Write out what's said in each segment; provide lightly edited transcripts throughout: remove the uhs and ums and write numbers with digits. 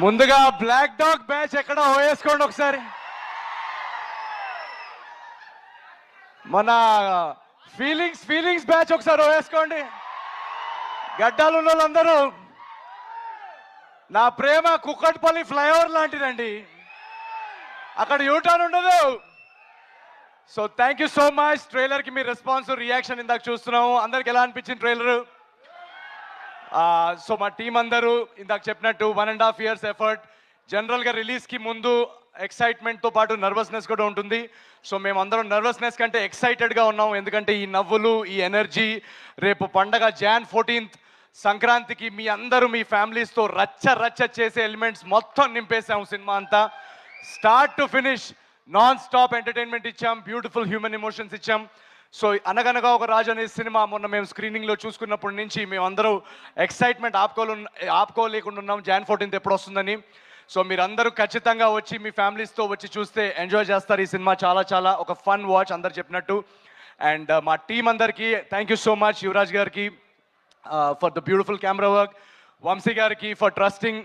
ముందుగా black dog batch ఎక్కడ వేసుకోండి ఒకసారి. మన ఫీలింగ్స్ బ్యాచ్ ఒకసారి వేసుకోండి. గడ్డాలు ఉన్న వాళ్ళందరూ, నా ప్రేమ కుక్కట్పల్లి ఫ్లైఓవర్ లాంటిదండి, అక్కడ యూటర్న్ ఉండదు. So thank you so much. ట్రైలర్కి మీ రెస్పాన్స్ రియాక్షన్ ఇందాక చూస్తున్నాము. అందరికి ఎలా అనిపించింది ట్రైలరు? సో మా టీం అందరూ ఇందాక చెప్పినట్టు 1.5 years ఎఫర్ట్. జనరల్గా రిలీజ్కి ముందు ఎక్సైట్మెంట్తో పాటు నర్వస్నెస్ కూడా ఉంటుంది. సో మేమందరం నర్వస్నెస్ కంటే ఎక్సైటెడ్గా ఉన్నాం, ఎందుకంటే ఈ నవ్వులు, ఈ ఎనర్జీ, రేపు పండగ Jan 14th సంక్రాంతికి మీ అందరూ మీ ఫ్యామిలీస్తో రచ్చ చేసే ఎలిమెంట్స్ మొత్తం నింపేసాం. సినిమా అంతా start to finish non stop entertainment ఇచ్చాం, బ్యూటిఫుల్ హ్యూమన్ ఎమోషన్స్ ఇచ్చాం. సో అనగనగా ఒక రాజు అనే సినిమా మొన్న మేము స్క్రీనింగ్లో చూసుకున్నప్పటి నుంచి మేమందరూ ఎక్సైట్మెంట్ ఆపుకోలేకుండా ఉన్నాం Jan 14th ఎప్పుడు వస్తుందని. సో మీరందరూ ఖచ్చితంగా వచ్చి మీ ఫ్యామిలీస్తో వచ్చి చూస్తే ఎంజాయ్ చేస్తారు. ఈ సినిమా చాలా ఒక ఫన్ వాచ్ అందరు చెప్పినట్టు. అండ్ మా టీం అందరికీ thank you so much. Yuvaraj గారికి for the beautiful camera work, Vamshi గారికి ఫర్ ట్రస్టింగ్,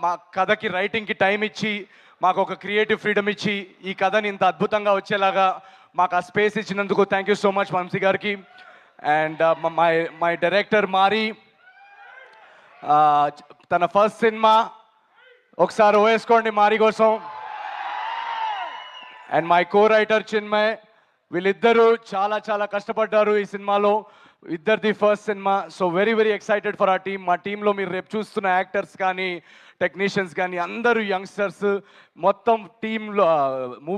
మా కథకి రైటింగ్కి టైం ఇచ్చి మాకు ఒక క్రియేటివ్ ఫ్రీడమ్ ఇచ్చి ఈ కథని ఇంత అద్భుతంగా వచ్చేలాగా మాకు ఆ స్పేస్ ఇచ్చినందుకు thank you so much Vamshi గారికి. అండ్ మై డైరెక్టర్ మారి, తన ఫస్ట్ సినిమా, ఒకసారి వేసుకోండి మారి కోసం. And my co writer Chinmay, వీళ్ళిద్దరూ చాలా కష్టపడ్డారు ఈ సినిమాలో, ఇద్దరిది first cinema. So very excited for ఆ టీమ్. మా టీంలో మీరు రేపు చూస్తున్న యాక్టర్స్ కానీ టెక్నీషియన్స్ కానీ అందరూ యంగ్స్టర్స్, మొత్తం టీంలో మూవీ